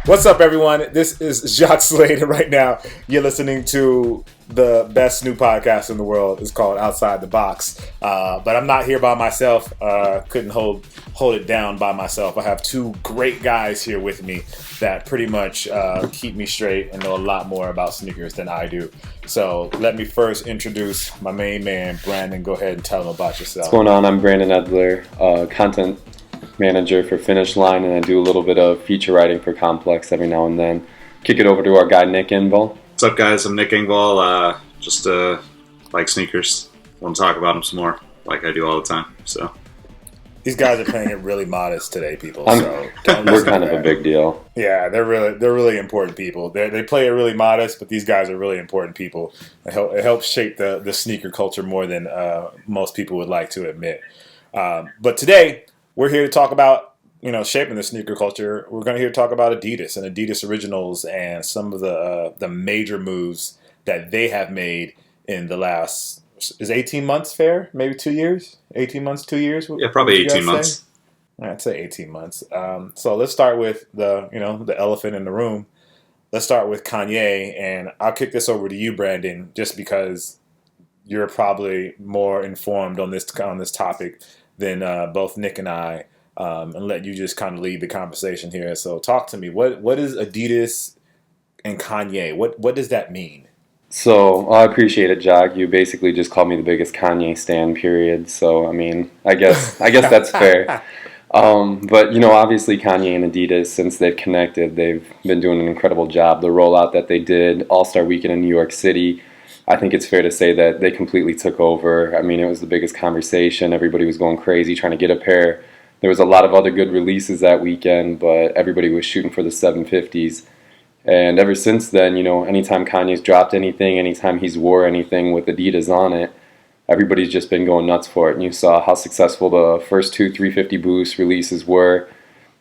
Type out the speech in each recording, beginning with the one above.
What's up, everyone? This is Jacques Slade, and right now you're listening to the best new podcast in the world. It's called Outside the Box. But I'm not here by myself. Couldn't hold it down by myself. I have two great guys here with me that pretty much keep me straight and know a lot more about sneakers than I do. So let me first introduce my main man, Brandon. Go ahead and tell them about yourself. What's going on? I'm Brandon Edler, content manager for Finish Line, and I do a little bit of feature writing for Complex every now and then. Kick it over to our guy Nick Engvall. What's up, guys? I'm Nick Engvall. Just like sneakers. Want to talk about them some more, like I do all the time. So these guys are playing it really modest today, people. So we're kind of a big deal. Yeah, they're really important people. They play it really modest, but these guys are really important people. It helps shape the sneaker culture more than most people would like to admit. But today we're here to talk about shaping the sneaker culture. We're going to talk about Adidas and Adidas Originals and some of the major moves that they have made in the last, is 18 months fair? Maybe 2 years? 18 months, 2 years? Yeah, probably 18 months. I'd say 18 months. So let's start with the elephant in the room. Let's start with Kanye, and I'll kick this over to you, Brandon, just because you're probably more informed on this topic than both Nick and I, and let you just kind of lead the conversation here. So talk to me. What is Adidas and Kanye? What does that mean? So I appreciate it, Jacques. You basically just called me the biggest Kanye stan, period. So I mean, I guess that's fair. But obviously Kanye and Adidas, since they've connected, they've been doing an incredible job. The rollout that they did, All-Star Weekend in New York City, I think it's fair to say that they completely took over. I mean, it was the biggest conversation. Everybody was going crazy trying to get a pair. There was a lot of other good releases that weekend, but everybody was shooting for the 750s. And ever since then, anytime Kanye's dropped anything, anytime he's wore anything with Adidas on it, everybody's just been going nuts for it. And you saw how successful the first two 350 Boost releases were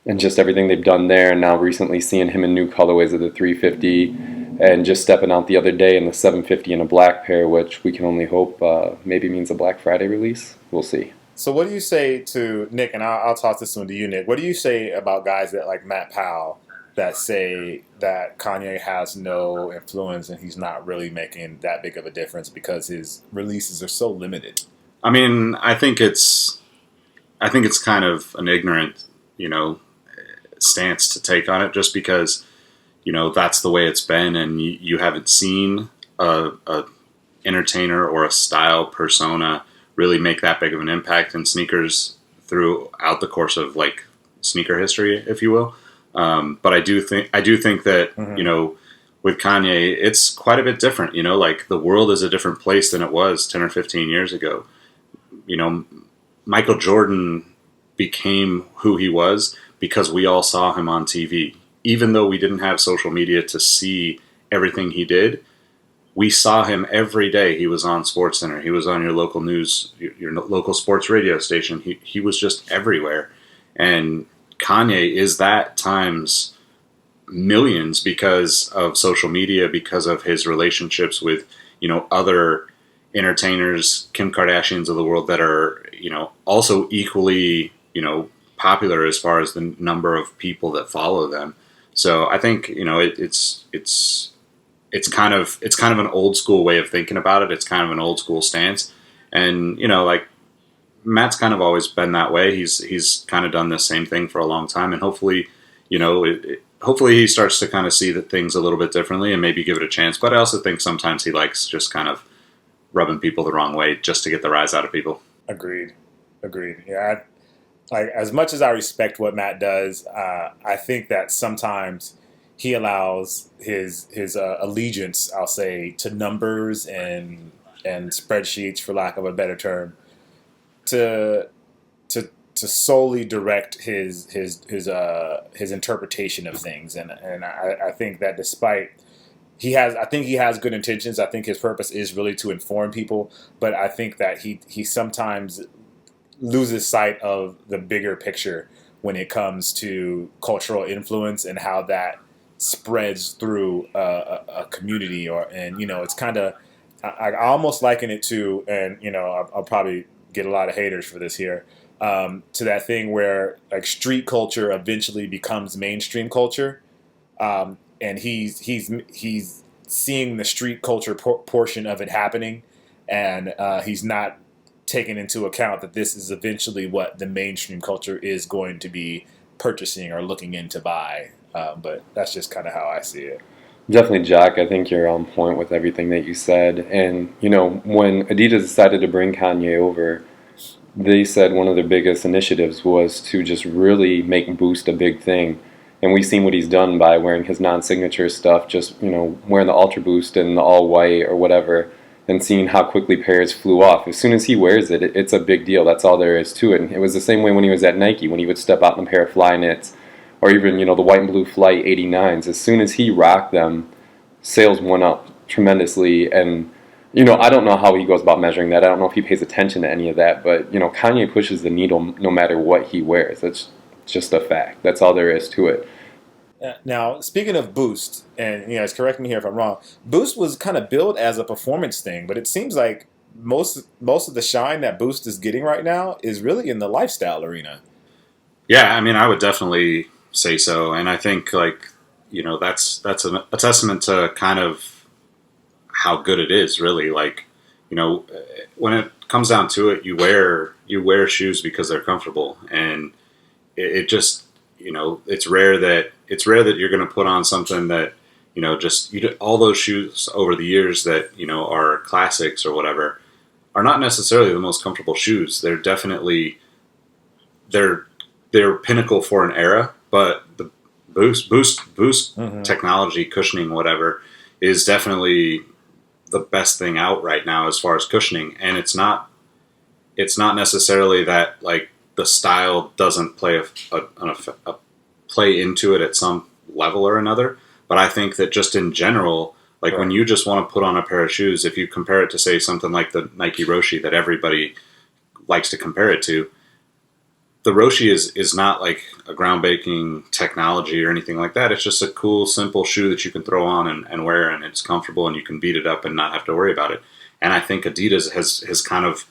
and just everything they've done there. And now recently seeing him in new colorways of the 350 and just stepping out the other day in the 750 in a black pair, which we can only hope maybe means a Black Friday release. We'll see. So what do you say to Nick, and I'll toss this one to you, Nick. What do you say about guys that like Matt Powell that say that Kanye has no influence and he's not really making that big of a difference because his releases are so limited? I mean, I think it's kind of an ignorant, stance to take on it, just because, that's the way it's been, and you haven't seen a entertainer or a style persona really make that big of an impact in sneakers throughout the course of like sneaker history, if you will. But I do think that, Mm-hmm. With Kanye, it's quite a bit different. Like the world is a different place than it was 10 or 15 years ago. Michael Jordan became who he was because we all saw him on TV. Even though we didn't have social media to see everything he did, we saw him every day. He was on SportsCenter. He was on your local news, your local sports radio station. He was just everywhere. And Kanye is that times millions because of social media, because of his relationships with, other entertainers, Kim Kardashians of the world that are, also equally, popular as far as the number of people that follow them. So I think, it's kind of an old school way of thinking about it. It's kind of an old school stance. And, like Matt's kind of always been that way. He's kind of done the same thing for a long time. And hopefully, hopefully he starts to kind of see that things a little bit differently and maybe give it a chance. But I also think sometimes he likes just kind of rubbing people the wrong way just to get the rise out of people. Agreed. Yeah. Like, as much as I respect what Matt does, I think that sometimes he allows his allegiance, I'll say, to numbers and spreadsheets, for lack of a better term, to solely direct his interpretation of things. And I think that despite I think he has good intentions. I think his purpose is really to inform people, but I think that he sometimes loses sight of the bigger picture when it comes to cultural influence and how that spreads through a community. It's kind of, I almost liken it to, and I'll probably get a lot of haters for this here, to that thing where like street culture eventually becomes mainstream culture. and he's seeing the street culture portion of it happening, and he's not taking into account that this is eventually what the mainstream culture is going to be purchasing or looking in to buy. But that's just kind of how I see it. Definitely, Jack. I think you're on point with everything that you said. And, you know, when Adidas decided to bring Kanye over, they said one of their biggest initiatives was to just really make Boost a big thing. And we've seen what he's done by wearing his non-signature stuff, just, you know, wearing the Ultra Boost and the all white or whatever, and seeing how quickly pairs flew off. As soon as he wears it, it's a big deal. That's all there is to it. And it was the same way when he was at Nike, when he would step out in a pair of Flyknits, or even, you know, the white and blue Flight 89s. As soon as he rocked them, sales went up tremendously. And, you know, I don't know how he goes about measuring that. I don't know if he pays attention to any of that. But, you know, Kanye pushes the needle no matter what he wears. That's just a fact. That's all there is to it. Now, speaking of Boost, and you guys correct me here if I'm wrong, Boost was kind of billed as a performance thing, but it seems like most of the shine that Boost is getting right now is really in the lifestyle arena. Yeah, I mean, I would definitely say so, and I think, like, you know, that's a testament to kind of how good it is, really. Like, you know, when it comes down to it, you wear shoes because they're comfortable, and it just, you know, it's rare that you're going to put on something that, you know, just all those shoes over the years that, you know, are classics or whatever are not necessarily the most comfortable shoes. They're definitely they're pinnacle for an era, but the Boost Mm-hmm. technology, cushioning, whatever, is definitely the best thing out right now as far as cushioning. And it's not necessarily that, like, the style doesn't play a play into it at some level or another, but I think that just in general, like, when you just want to put on a pair of shoes, if you compare it to, say, something like the Nike Roshe that everybody likes to compare it to, the Roshe is not like a groundbreaking technology or anything like that. It's just a cool, simple shoe that you can throw on and wear, and it's comfortable, and you can beat it up and not have to worry about it. And I think Adidas has kind of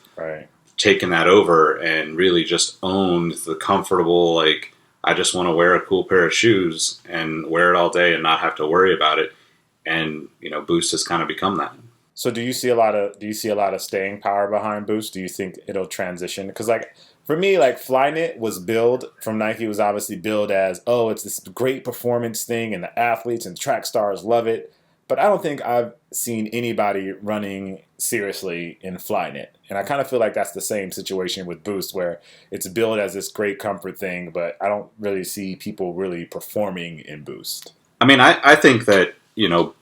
taken that over and really just owned the comfortable, like, I just want to wear a cool pair of shoes and wear it all day and not have to worry about it. And, you know, Boost has kind of become that. So do you see a lot of staying power behind Boost? Do you think it'll transition? Because, like, for me, like, Flyknit was billed from Nike, was obviously billed as, oh, it's this great performance thing and the athletes and track stars love it. But I don't think I've seen anybody running seriously in Flyknit. And I kind of feel like that's the same situation with Boost, where it's billed as this great comfort thing, but I don't really see people really performing in Boost. I mean, I think that, you know,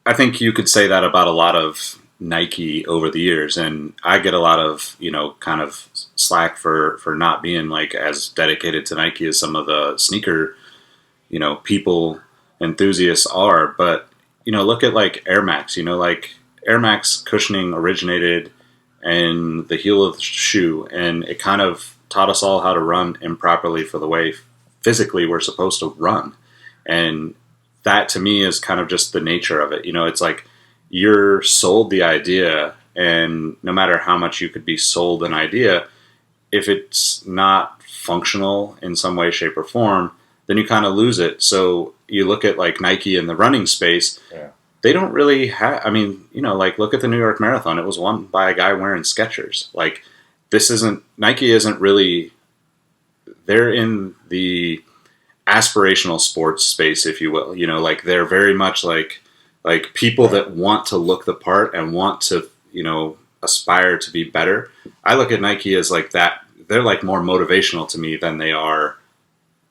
I think you could say that about a lot of Nike over the years, and I get a lot of, you know, kind of slack for not being, like, as dedicated to Nike as some of the sneaker, you know, people, enthusiasts are. But, you know, look at, like, Air Max. You know, like, Air Max cushioning originated in the heel of the shoe, and it kind of taught us all how to run improperly for the way physically we're supposed to run. And that, to me, is kind of just the nature of it. You know, it's like, you're sold the idea, and no matter how much you could be sold an idea, if it's not functional in some way, shape, or form, then you kind of lose it. So you look at, like, Nike in the running space, they don't really have, I mean, you know, like, look at the New York Marathon. It was won by a guy wearing Skechers. Like, Nike isn't really, they're in the aspirational sports space, if you will. You know, like, they're very much like people that want to look the part and want to, you know, aspire to be better. I look at Nike as, like, that. They're, like, more motivational to me than they are,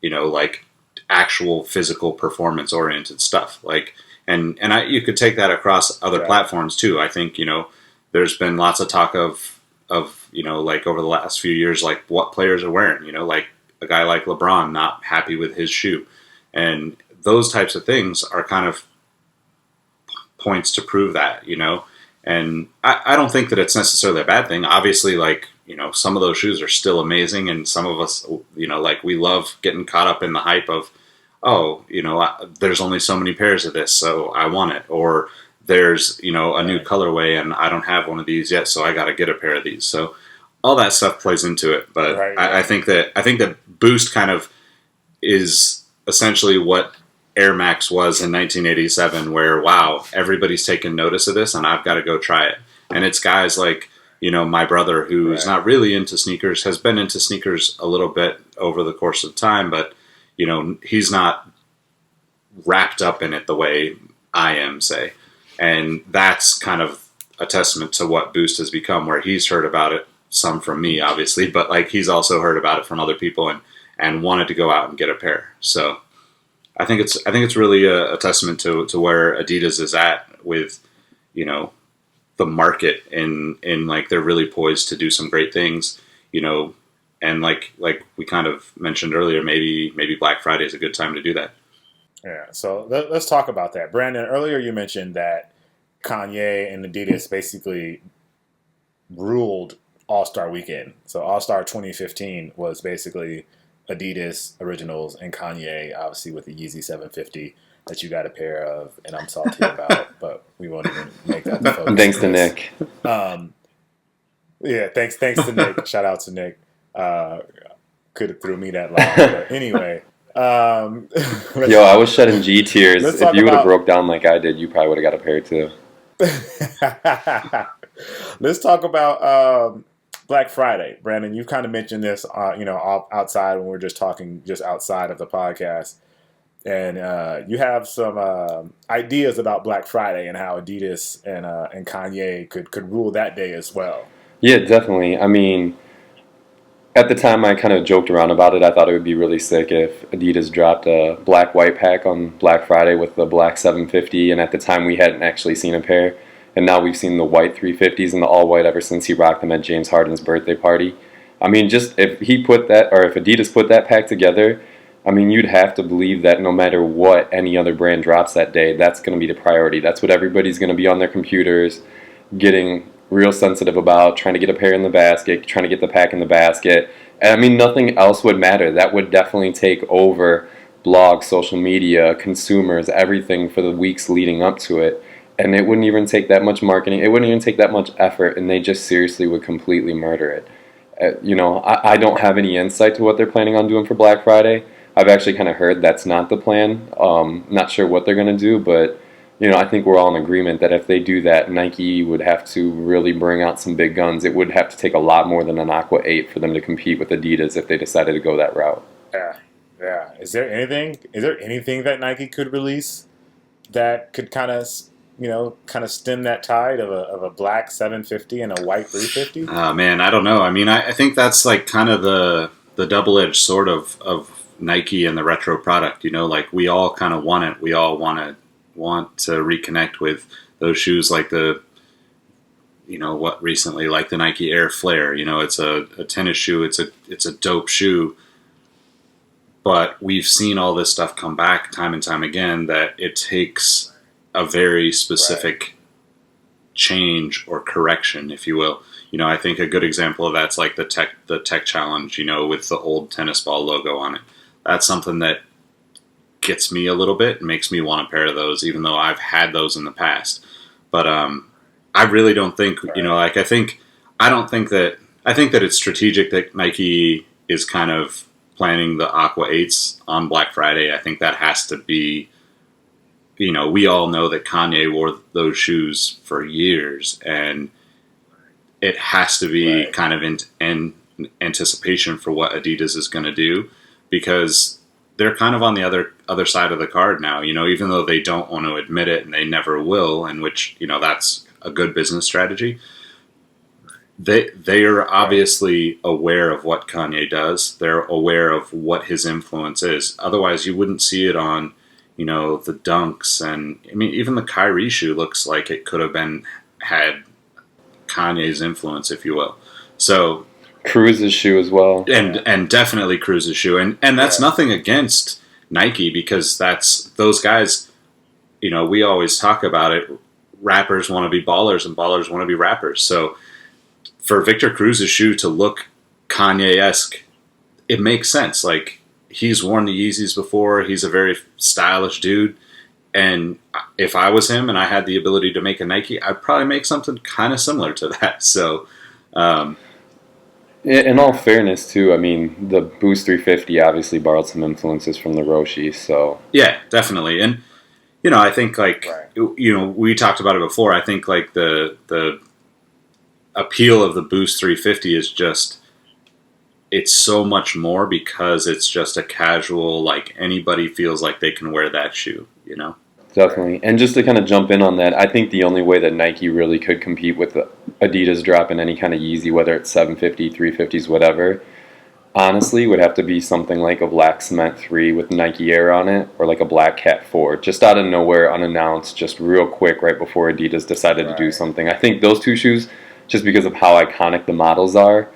you know, like, actual physical performance oriented stuff. Like, and you could take that across other platforms too. I think, you know, there's been lots of talk of, you know, like, over the last few years, like, what players are wearing, you know, like a guy like LeBron not happy with his shoe, and those types of things are kind of points to prove that, you know. And I don't think that it's necessarily a bad thing. Obviously, like, you know, some of those shoes are still amazing, and some of us, you know, like, we love getting caught up in the hype of, oh, you know, there's only so many pairs of this, so I want it. Or there's, you know, a new colorway and I don't have one of these yet, so I got to get a pair of these. So all that stuff plays into it. But I think that Boost kind of is essentially what Air Max was in 1987, where, wow, everybody's taking notice of this and I've got to go try it. And it's guys like, my brother, who's not really into sneakers, has been into sneakers a little bit over the course of time, but, he's not wrapped up in it the way I am, say. And that's kind of a testament to what Boost has become, where he's heard about it, some from me, obviously, but like he's also heard about it from other people and wanted to go out and get a pair. So I think it's really a testament to where Adidas is at with, the market in like they're really poised to do some great things, and like we kind of mentioned earlier, maybe Black Friday is a good time to do that. Yeah, so let's talk about that. Brandon, earlier you mentioned that Kanye and Adidas basically ruled All-Star Weekend. So All-Star 2015 was basically Adidas Originals and Kanye, obviously with the Yeezy 750 that you got a pair of, and I'm salty about, but we won't even make that the focus. Thanks to Nick. Yeah, thanks to Nick. Shout out to Nick. Could have threw me that line, but anyway. Yo, I was shedding G tears. If you would have broke down like I did, you probably would have got a pair too. Let's talk about Black Friday. Brandon, you kind of mentioned this, outside when we're just talking just outside of the podcast. And you have some ideas about Black Friday and how Adidas and Kanye could rule that day as well. Yeah, definitely. I mean, at the time I kind of joked around about it. I thought it would be really sick if Adidas dropped a black-white pack on Black Friday with the black 750, and at the time we hadn't actually seen a pair. And now we've seen the white 350s and the all-white ever since he rocked them at James Harden's birthday party. I mean, just if Adidas put that pack together, I mean, you'd have to believe that no matter what any other brand drops that day, that's going to be the priority. That's what everybody's going to be on their computers, getting real sensitive about, trying to get a pair in the basket, trying to get the pack in the basket. And I mean, nothing else would matter. That would definitely take over blogs, social media, consumers, everything for the weeks leading up to it. And it wouldn't even take that much marketing. It wouldn't even take that much effort, and they just seriously would completely murder it. I don't have any insight to what they're planning on doing for Black Friday. I've actually kind of heard that's not the plan. Not sure what they're going to do, but I think we're all in agreement that if they do that, Nike would have to really bring out some big guns. It would have to take a lot more than an Aqua 8 for them to compete with Adidas if they decided to go that route. Yeah. Is there anything that Nike could release that could kind of stem that tide of a black 750 and a white 350? Man, I don't know. I mean, I think that's like kind of the double-edged sword of Nike and the retro product. Like we all kind of want it. We all want to reconnect with those shoes, like recently, like the Nike Air Flare. It's a tennis shoe. It's a dope shoe. But we've seen all this stuff come back time and time again that it takes a very specific change or correction, if you will. I think a good example of that's like the tech challenge, with the old tennis ball logo on it. That's something that gets me a little bit and makes me want a pair of those, even though I've had those in the past. But I really don't think, I think that it's strategic that Nike is kind of planning the Aqua 8s on Black Friday. I think that has to be, we all know that Kanye wore those shoes for years, and it has to be kind of in anticipation for what Adidas is going to do, because they're kind of on the other side of the card now, even though they don't want to admit it and they never will, and which, that's a good business strategy. They are obviously aware of what Kanye does. They're aware of what his influence is. Otherwise, you wouldn't see it on, the Dunks. And I mean, even the Kyrie shoe looks like it could have had Kanye's influence, if you will. So Cruz's shoe as well. And definitely Cruz's shoe. And that's nothing against Nike, because that's those guys, we always talk about it. Rappers want to be ballers and ballers want to be rappers. So for Victor Cruz's shoe to look Kanye-esque, it makes sense. Like, he's worn the Yeezys before. He's a very stylish dude. And if I was him and I had the ability to make a Nike, I'd probably make something kind of similar to that. So, In all fairness, too, I mean, the Boost 350 obviously borrowed some influences from the Roshi, so... Yeah, definitely. And, I think, like, Right. we talked about it before. I think, like, the appeal of the Boost 350 is just, it's so much more because it's just a casual, like, anybody feels like they can wear that shoe, Definitely. And just to kind of jump in on that, I think the only way that Nike really could compete with Adidas dropping any kind of Yeezy, whether it's 750, 350s, whatever, honestly would have to be something like a Black Cement 3 with Nike Air on it, or like a Black Cat 4, just out of nowhere, unannounced, just real quick right before Adidas decided to do something. I think those two shoes, just because of how iconic the models are,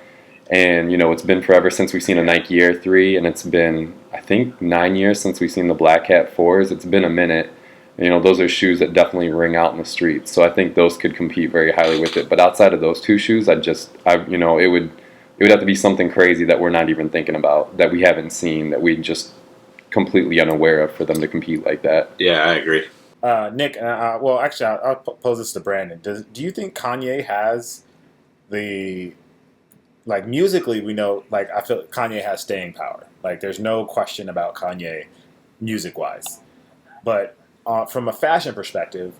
and, it's been forever since we've seen a Nike Air 3, and it's been, I think, 9 years since we've seen the Black Cat 4s. It's been a minute. Those are shoes that definitely ring out in the streets. So I think those could compete very highly with it. But outside of those two shoes, it would have to be something crazy that we're not even thinking about, that we haven't seen, that we just completely unaware of for them to compete like that. Yeah, I agree. Nick, well, actually, I'll pose this to Brandon. Do you think Kanye has the, like, musically, we know, like, I feel Kanye has staying power. Like, there's no question about Kanye music-wise. But from a fashion perspective,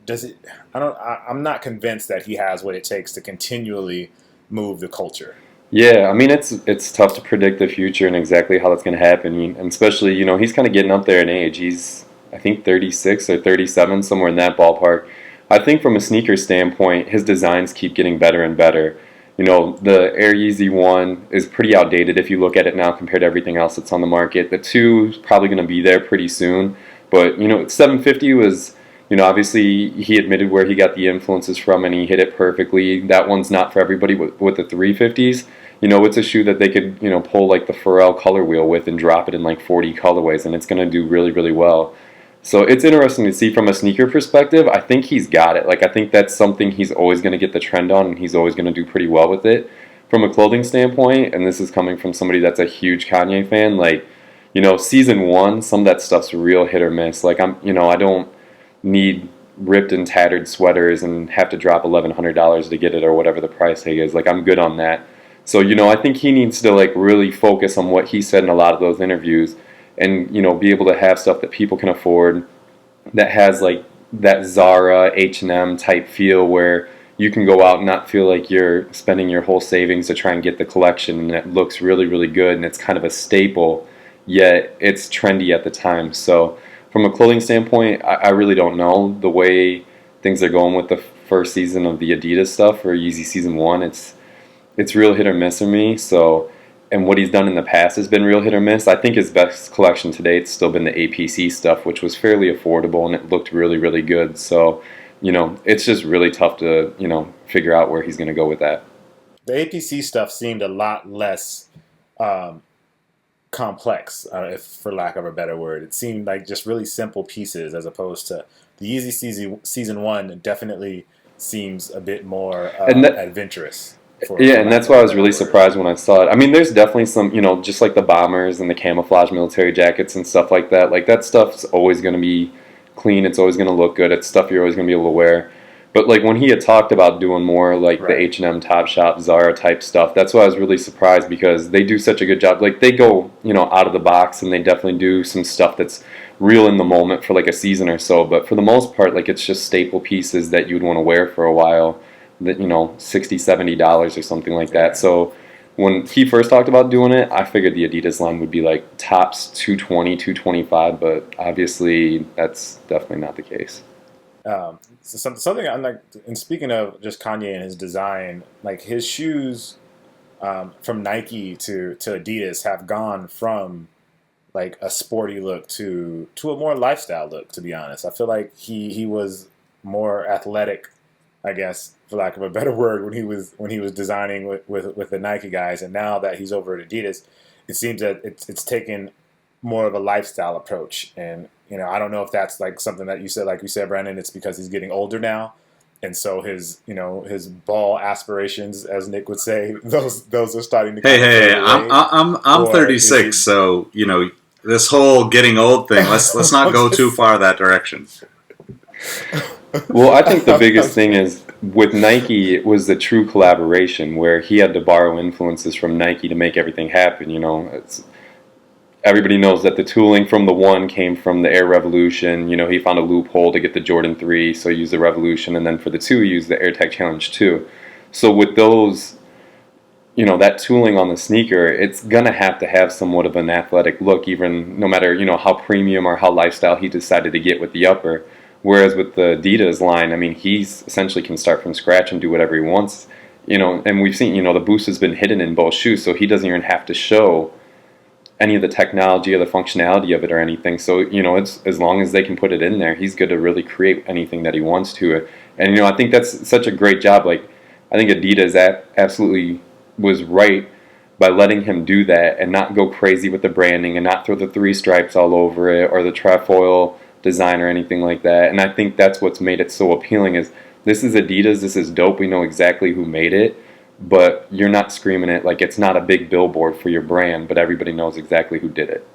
does it? I'm not convinced that he has what it takes to continually move the culture. Yeah, I mean, it's tough to predict the future and exactly how that's going to happen. And especially, he's kind of getting up there in age. He's, I think, 36 or 37, somewhere in that ballpark. I think from a sneaker standpoint, his designs keep getting better and better. The Air Yeezy 1 is pretty outdated if you look at it now compared to everything else that's on the market. The 2 is probably going to be there pretty soon. But, 750 was, obviously he admitted where he got the influences from and he hit it perfectly. That one's not for everybody. With the 350s, it's a shoe that they could, pull like the Pharrell color wheel with and drop it in like 40 colorways, and it's going to do really, really well. So it's interesting to see from a sneaker perspective. I think he's got it. Like, I think that's something he's always going to get the trend on, and he's always going to do pretty well with it. From a clothing standpoint, and this is coming from somebody that's a huge Kanye fan, like, season 1, some of that stuff's real hit or miss. Like, I don't need ripped and tattered sweaters and have to drop $1,100 to get it or whatever the price tag is. Like, I'm good on that. So, I think he needs to, like, really focus on what he said in a lot of those interviews and, be able to have stuff that people can afford that has, like, that Zara, H&M type feel where you can go out and not feel like you're spending your whole savings to try and get the collection, and it looks really, really good, and it's kind of a staple, yet it's trendy at the time. So from a clothing standpoint, I really don't know. The way things are going with the first season of the Adidas stuff, or Yeezy season 1, it's real hit or miss for me. So, and what he's done in the past has been real hit or miss. I think his best collection to date has still been the APC stuff, which was fairly affordable and it looked really, really good. So, it's just really tough to, figure out where he's going to go with that. The APC stuff seemed a lot less complex, if for lack of a better word. It seemed like just really simple pieces, as opposed to the Yeezy season 1 definitely seems a bit more adventurous. And that's why I was really surprised when I saw it. I mean, there's definitely some, just like the bombers and the camouflage military jackets and stuff like that. Like, that stuff's always going to be clean. It's always going to look good. It's stuff you're always going to be able to wear. But, like, when he had talked about doing more, like, the H&M, Topshop, Zara type stuff, that's why I was really surprised, because they do such a good job. Like, they go, out of the box, and they definitely do some stuff that's real in the moment for, like, a season or so. But for the most part, like, it's just staple pieces that you'd want to wear for a while. That, $60, $70 or something like that. So when he first talked about doing it, I figured the Adidas line would be like tops $220, $225, but obviously that's definitely not the case. So something I'm like, and speaking of just Kanye and his design, like, his shoes from Nike to Adidas have gone from like a sporty look to a more lifestyle look, to be honest. I feel like he was more athletic, I guess, for lack of a better word, when he was designing with the Nike guys, and now that he's over at Adidas, it seems that it's taken more of a lifestyle approach. And I don't know if that's like something that you said, Brandon. It's because he's getting older now, and so his ball aspirations, as Nick would say, those are starting to. Hey, I'm 36, so this whole getting old thing. Let's not go too far that direction. Well, I think the biggest thing is with Nike, it was the true collaboration where he had to borrow influences from Nike to make everything happen. Everybody knows that the tooling from the 1 came from the Air Revolution. He found a loophole to get the Jordan 3, so he used the Revolution, and then for the 2, he used the AirTech Challenge 2. So with those, that tooling on the sneaker, it's going to have somewhat of an athletic look, even no matter, how premium or how lifestyle he decided to get with the upper. Whereas with the Adidas line, I mean, he's essentially can start from scratch and do whatever he wants, and we've seen, the boost has been hidden in both shoes, so he doesn't even have to show any of the technology or the functionality of it or anything. So, it's as long as they can put it in there, he's good to really create anything that he wants to. And, I think that's such a great job. Like, I think Adidas absolutely was right by letting him do that and not go crazy with the branding and not throw the 3 stripes all over it or the trefoil design or anything like that. And I think that's what's made it so appealing is this is Adidas, this is dope, we know exactly who made it, but you're not screaming it like it's not a big billboard for your brand, but everybody knows exactly who did it.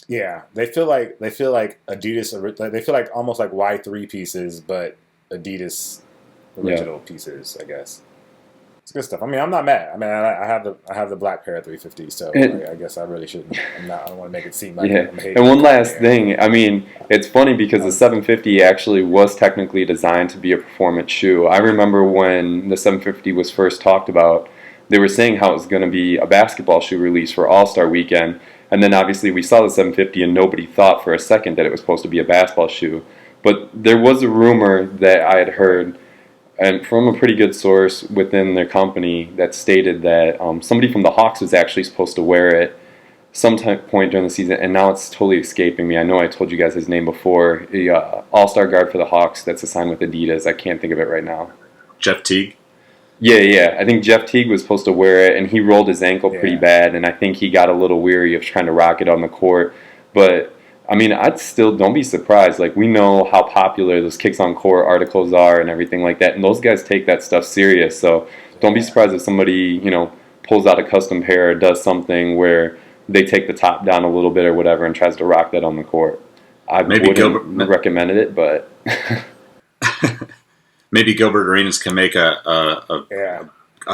Yeah, they feel like Adidas. They feel like almost like Y3 pieces, but Adidas original pieces. I guess it's good stuff. I mean, I'm not mad. I mean, I have the black pair of 350s, so I guess I really shouldn't. I don't want to make it seem like I'm hating. And one last thing, I mean, it's funny because the 750 actually was technically designed to be a performance shoe. I remember when the 750 was first talked about, they were saying how it was going to be a basketball shoe release for All-Star Weekend, and then obviously we saw the 750 and nobody thought for a second that it was supposed to be a basketball shoe. But there was a rumor that I had heard, and from a pretty good source within their company, that stated that somebody from the Hawks was actually supposed to wear it some point during the season, and now it's totally escaping me. I know I told you guys his name before. The all-star guard for the Hawks that's assigned with Adidas. I can't think of it right now. Jeff Teague? Yeah. I think Jeff Teague was supposed to wear it, and he rolled his ankle pretty bad, and I think he got a little weary of trying to rock it on the court. But I mean, I'd still don't be surprised. Like, we know how popular those Kicks on Court articles are and everything like that, and those guys take that stuff serious. So don't be surprised if somebody, pulls out a custom pair or does something where they take the top down a little bit or whatever and tries to rock that on the court. I wouldn't recommend it, but maybe Gilbert Arenas can make a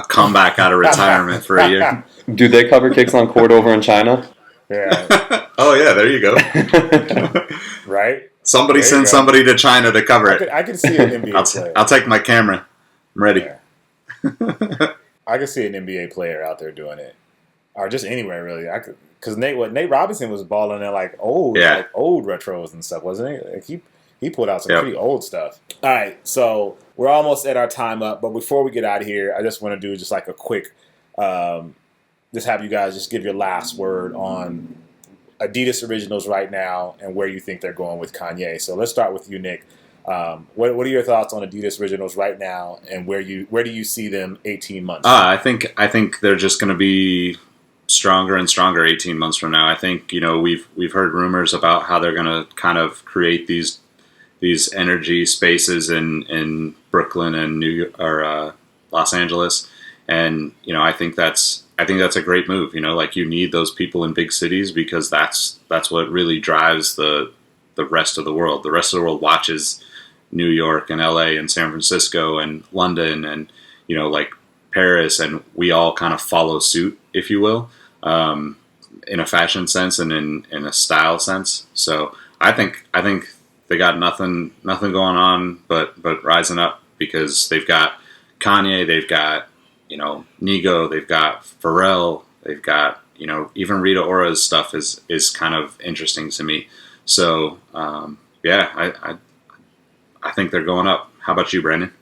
comeback out of retirement for a year. Do they cover Kicks on Court over in China? Yeah. Oh yeah, there you go. Right. Somebody send somebody to China to cover it. I can see an NBA player. I'll take my camera. I'm ready. Yeah. I can see an NBA player out there doing it, or just anywhere really. Because Nate Robinson was balling in like old retros and stuff, wasn't he? Like he pulled out some pretty old stuff. All right, so we're almost at our time up, but before we get out of here, I just want to do just like a quick. Just have you guys just give your last word on Adidas Originals right now and where you think they're going with Kanye. So let's start with you, Nick. What are your thoughts on Adidas Originals right now, and where do you see them 18 months? I think they're just going to be stronger and stronger 18 months from now. I think we've heard rumors about how they're going to kind of create these energy spaces in Brooklyn and New York, or Los Angeles, and I think that's a great move. Like, you need those people in big cities because that's what really drives the rest of the world. The rest of the world watches New York and LA and San Francisco and London and like Paris, and we all kind of follow suit, if you will, in a fashion sense and in a style sense. So I think they got nothing going on but rising up, because they've got Kanye, they've got Nigo, they've got Pharrell, they've got even Rita Ora's stuff is kind of interesting to me. So I think they're going up. How about you, Brandon?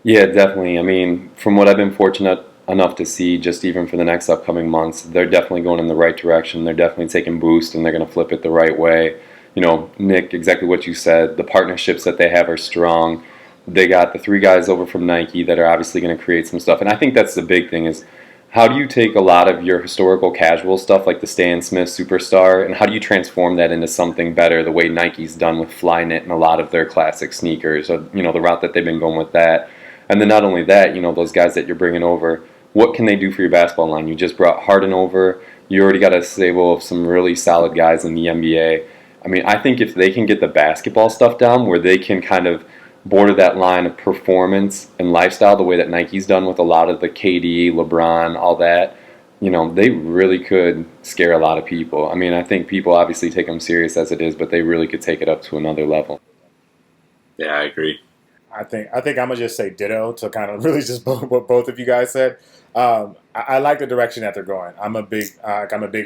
Yeah, definitely. I mean, from what I've been fortunate enough to see, just even for the next upcoming months, they're definitely going in the right direction. They're definitely taking boost, and they're going to flip it the right way. Nick, exactly what you said. The partnerships that they have are strong. They got the 3 guys over from Nike that are obviously going to create some stuff. And I think that's the big thing is, how do you take a lot of your historical casual stuff like the Stan Smith Superstar, and how do you transform that into something better the way Nike's done with Flyknit and a lot of their classic sneakers, or, the route that they've been going with that. And then not only that, those guys that you're bringing over, what can they do for your basketball line? You just brought Harden over. You already got a stable of some really solid guys in the NBA. I mean, I think if they can get the basketball stuff down where they can kind of border that line of performance and lifestyle the way that Nike's done with a lot of the KD, LeBron, all that, you know, they really could scare a lot of people. I mean, I think people obviously take them serious as it is, but they really could take it up to another level. Yeah, I agree. I think I'm gonna just say ditto to kind of really just what both of you guys said. I like the direction that they're going. I'm a big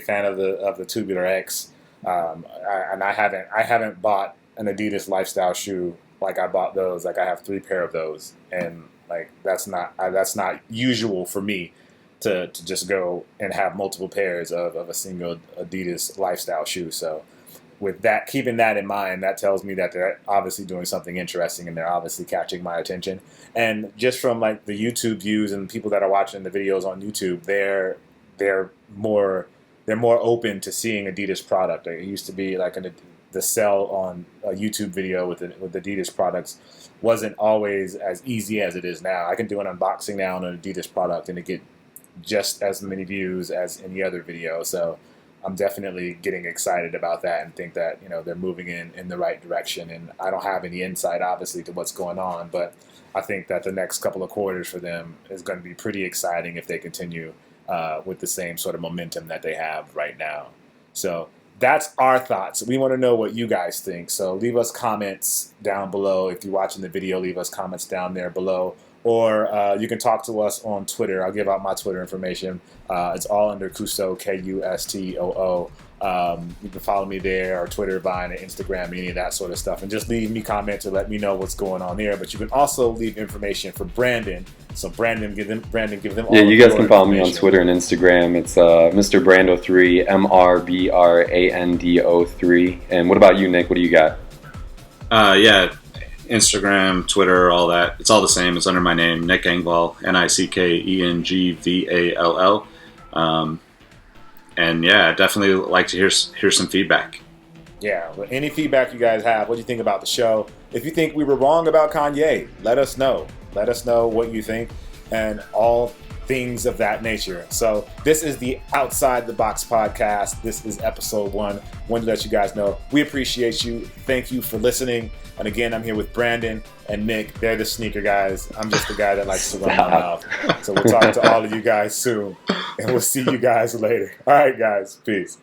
fan of the Tubular X, and I haven't bought an Adidas lifestyle shoe like I bought those. Like I have 3 pair of those, and like that's not usual for me to just go and have multiple pairs of a single Adidas lifestyle shoe. So with that, keeping that in mind, that tells me that they're obviously doing something interesting and they're obviously catching my attention. And just from like the YouTube views and people that are watching the videos on YouTube, they're more open to seeing Adidas product. It used to be like the sell on a YouTube video with Adidas products wasn't always as easy as it is now. I can do an unboxing now on an Adidas product and it get just as many views as any other video. So I'm definitely getting excited about that and think that, you know, they're moving in the right direction. And I don't have any insight, obviously, to what's going on, but I think that the next couple of quarters for them is going to be pretty exciting if they continue with the same sort of momentum that they have right now. So that's our thoughts. We want to know what you guys think. So leave us comments down below. If you're watching the video, leave us comments down there below. Or you can talk to us on Twitter. I'll give out my Twitter information. It's all under Kustoo, Kustoo. You can follow me there, or Twitter, Vine, or Instagram, any of that sort of stuff. And just leave me comments to let me know what's going on there. But you can also leave information for Brandon. So Brandon, give them all. Yeah, you guys can follow me on Twitter and Instagram. It's Mr. Brando3, MrBrando3. And what about you, Nick? What do you got? Yeah. Instagram, Twitter, all that. It's all the same. It's under my name, Nick Engvall, NiceKengvall. And yeah, I'd definitely like to hear some feedback. Yeah, well, any feedback you guys have, what do you think about the show? If you think we were wrong about Kanye, let us know. Let us know what you think and all things of that nature. So this is the Outside the Box podcast. This is episode 1. Wanted to let you guys know we appreciate you. Thank you for listening. And again, I'm here with Brandon and Nick. They're the sneaker guys. I'm just the guy that likes to run my mouth. So we'll talk to all of you guys soon. And we'll see you guys later. All right, guys. Peace.